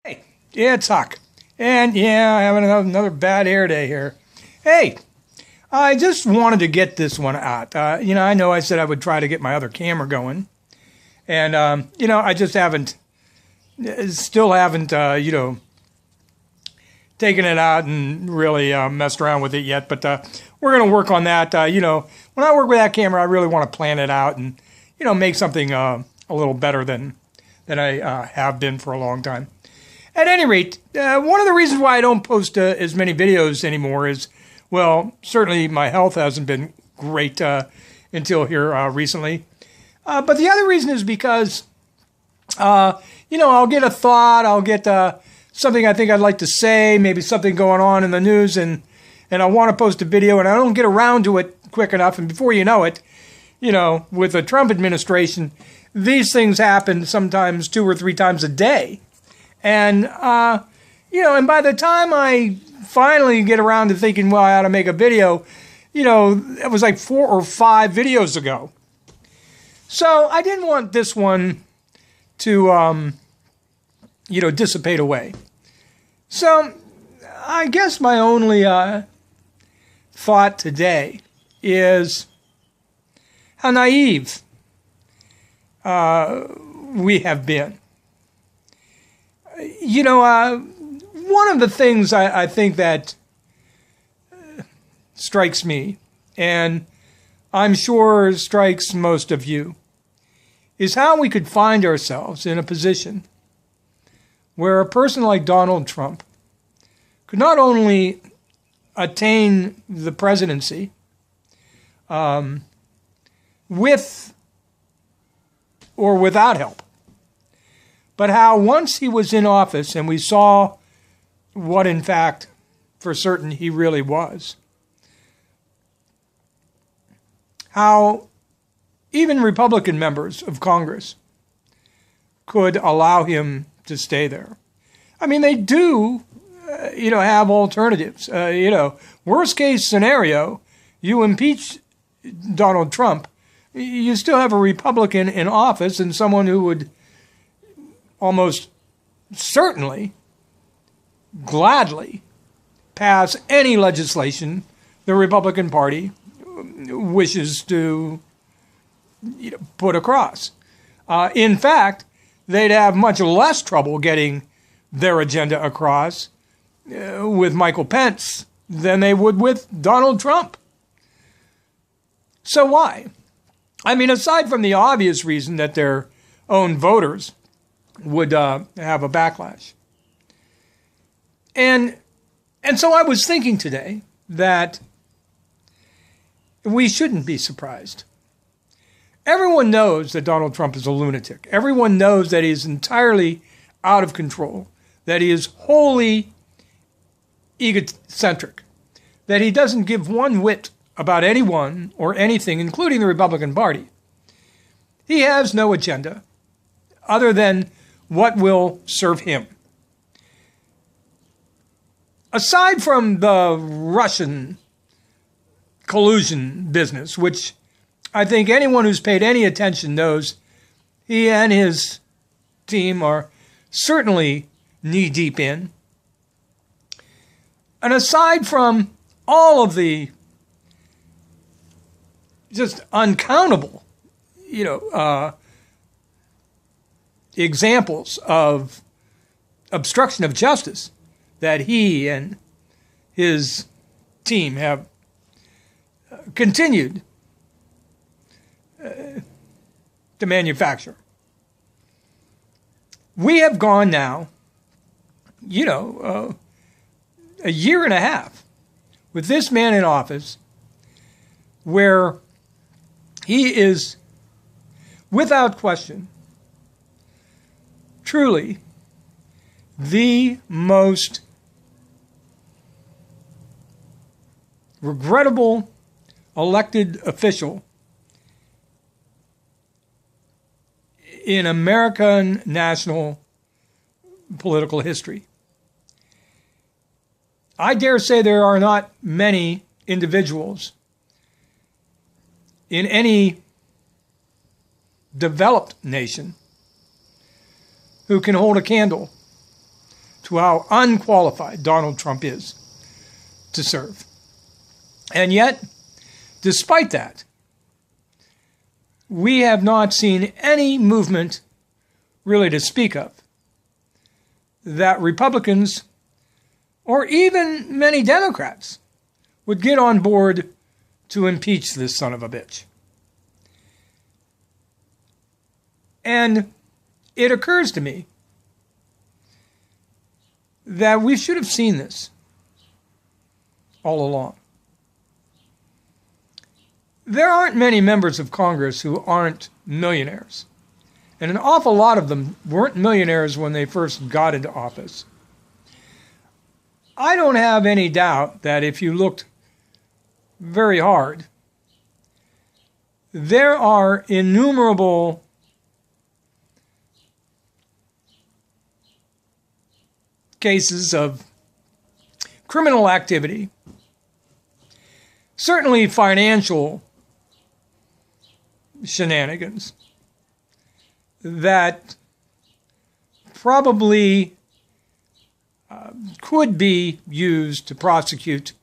Hey, yeah, it's Huck. And yeah, I'm having another bad hair day here. Hey, I just wanted to get this one out. I know I said I would try to get my other camera going. And, I just still haven't, taken it out and really messed around with it yet. But we're going to work on that. When I work with that camera, I really want to plan it out and, make something a little better than I have been for a long time. At any rate, one of the reasons why I don't post as many videos anymore is, well, certainly my health hasn't been great until here recently. But the other reason is because, I'll get a thought, I'll get something I think I'd like to say, maybe something going on in the news, and I want to post a video, and I don't get around to it quick enough, and before you know it, with the Trump administration, these things happen sometimes 2 or 3 times a day. And, and by the time I finally get around to thinking, well, I ought to make a video, it was like 4 or 5 videos ago. So I didn't want this one to, dissipate away. So I guess my only thought today is how naive we have been. One of the things I think that strikes me, and I'm sure strikes most of you, is how we could find ourselves in a position where a person like Donald Trump could not only attain the presidency with or without help, but how once he was in office and we saw what, in fact, for certain he really was, how even Republican members of Congress could allow him to stay there. I mean, they do, have alternatives. Worst case scenario, you impeach Donald Trump, you still have a Republican in office and someone who would almost certainly, gladly pass any legislation the Republican Party wishes to put across. In fact, they'd have much less trouble getting their agenda across with Michael Pence than they would with Donald Trump. So why? I mean, aside from the obvious reason that their own voters would have a backlash. And so I was thinking today that we shouldn't be surprised. Everyone knows that Donald Trump is a lunatic. Everyone knows that he is entirely out of control, that he is wholly egocentric, that he doesn't give one whit about anyone or anything, including the Republican Party. He has no agenda other than what will serve him. Aside from the Russian collusion business, which I think anyone who's paid any attention knows he and his team are certainly knee-deep in. And aside from all of the just uncountable, examples of obstruction of justice that he and his team have continued to manufacture. We have gone now, a year and a half with this man in office where he is, without question, truly the most regrettable elected official in American national political history. I dare say there are not many individuals in any developed nation who can hold a candle to how unqualified Donald Trump is to serve. And yet, despite that, we have not seen any movement really to speak of that Republicans or even many Democrats would get on board to impeach this son of a bitch. And it occurs to me that we should have seen this all along. There aren't many members of Congress who aren't millionaires. And an awful lot of them weren't millionaires when they first got into office. I don't have any doubt that if you looked very hard, there are innumerable cases of criminal activity, certainly financial shenanigans, that probably could be used to prosecute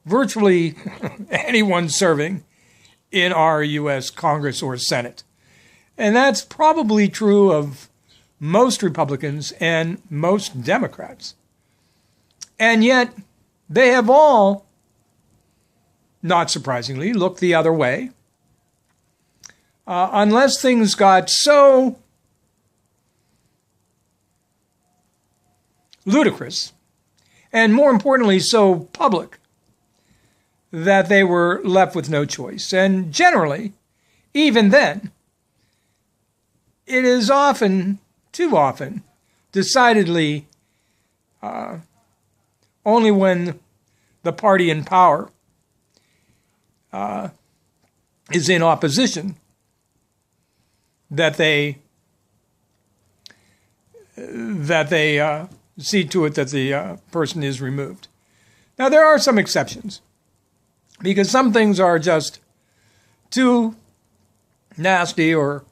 virtually anyone serving in our U.S. Congress or Senate. And that's probably true of most Republicans and most Democrats. And yet, they have all, not surprisingly, looked the other way. Unless things got so ludicrous, and more importantly, so public, that they were left with no choice. And generally, even then, it is often, too often, decidedly only when the party in power is in opposition that they see to it that the person is removed. Now, there are some exceptions, because some things are just too nasty or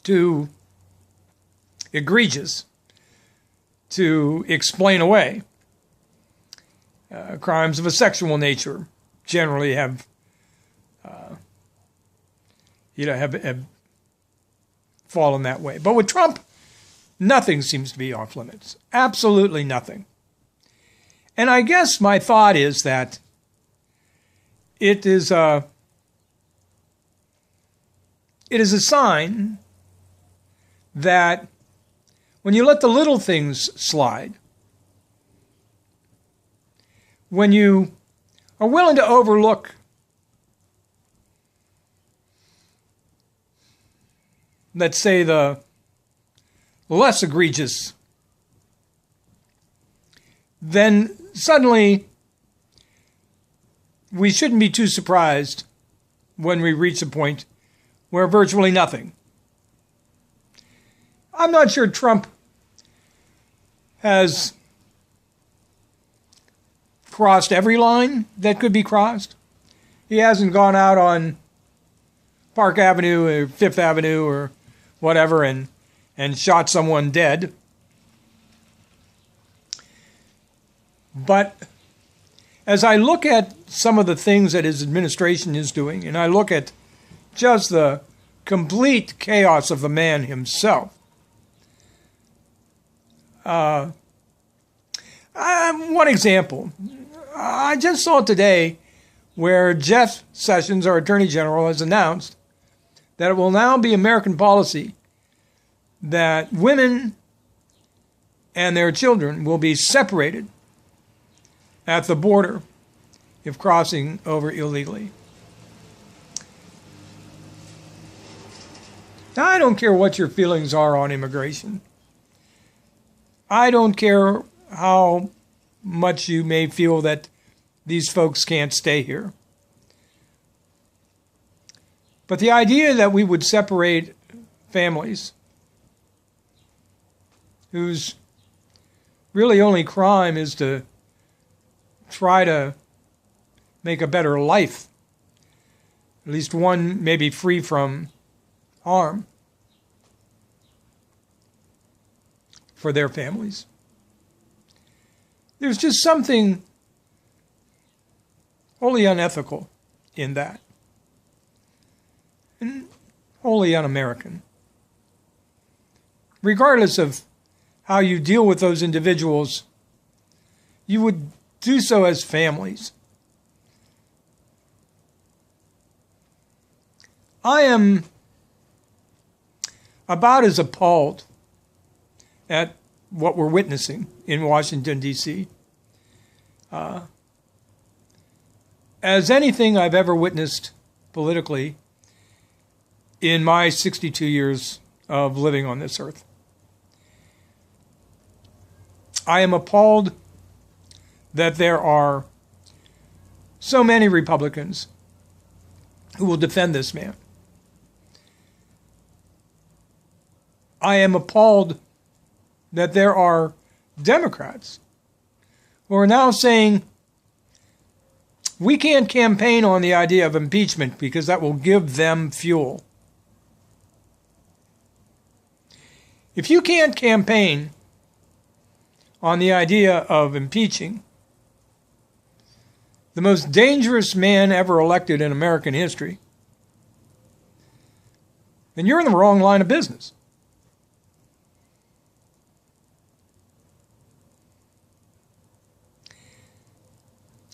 too egregious to explain away. Crimes of a sexual nature generally have fallen that way. But with Trump, nothing seems to be off limits. Absolutely nothing. And I guess my thought is that it is a sign that when you let the little things slide, when you are willing to overlook let's say the less egregious, then suddenly we shouldn't be too surprised when we reach a point where virtually nothing. I'm not sure Trump has crossed every line that could be crossed. He hasn't gone out on Park Avenue or Fifth Avenue or whatever and shot someone dead. But as I look at some of the things that his administration is doing, and I look at just the complete chaos of the man himself, one example, I just saw today where Jeff Sessions, our Attorney General, has announced that it will now be American policy that women and their children will be separated at the border if crossing over illegally. Now, I don't care what your feelings are on immigration. I don't care how much you may feel that these folks can't stay here. But the idea that we would separate families whose really only crime is to try to make a better life, at least one maybe free from harm, for their families. There's just something wholly unethical in that, and wholly un-American. Regardless of how you deal with those individuals, you would do so as families. I am about as appalled at what we're witnessing in Washington, D.C. As anything I've ever witnessed politically in my 62 years of living on this earth. I am appalled that there are so many Republicans who will defend this man. I am appalled that there are Democrats who are now saying we can't campaign on the idea of impeachment because that will give them fuel. If you can't campaign on the idea of impeaching the most dangerous man ever elected in American history, then you're in the wrong line of business.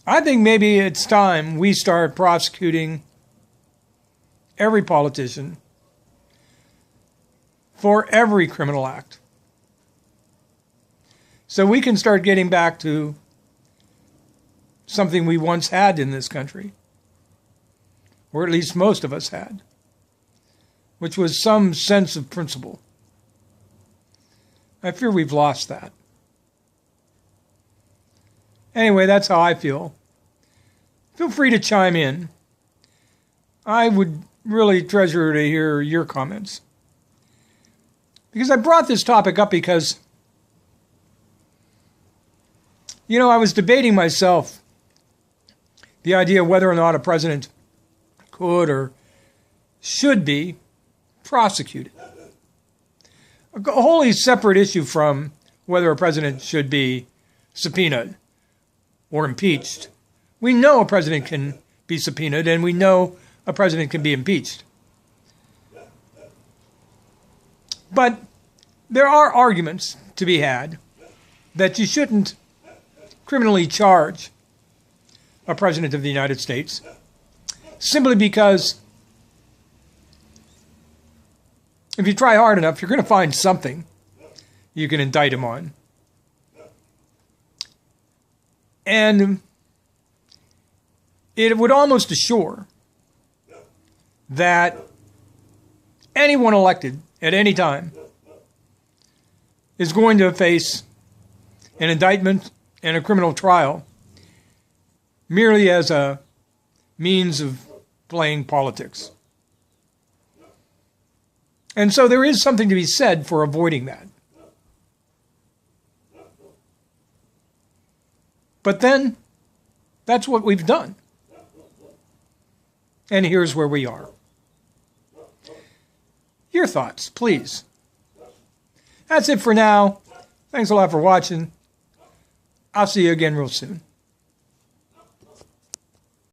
I think maybe it's time we start prosecuting every politician for every criminal act, so we can start getting back to something we once had in this country, or at least most of us had, which was some sense of principle. I fear we've lost that. Anyway, that's how I feel. Feel free to chime in. I would really treasure to hear your comments. Because I brought this topic up because, I was debating myself the idea of whether or not a president could or should be prosecuted. A wholly separate issue from whether a president should be subpoenaed or impeached. We know a president can be subpoenaed, and we know a president can be impeached. But there are arguments to be had that you shouldn't criminally charge a president of the United States simply because if you try hard enough, you're going to find something you can indict him on. And it would almost assure that anyone elected at any time is going to face an indictment and a criminal trial merely as a means of playing politics. And so there is something to be said for avoiding that. But then, that's what we've done. And here's where we are. Your thoughts, please. That's it for now. Thanks a lot for watching. I'll see you again real soon.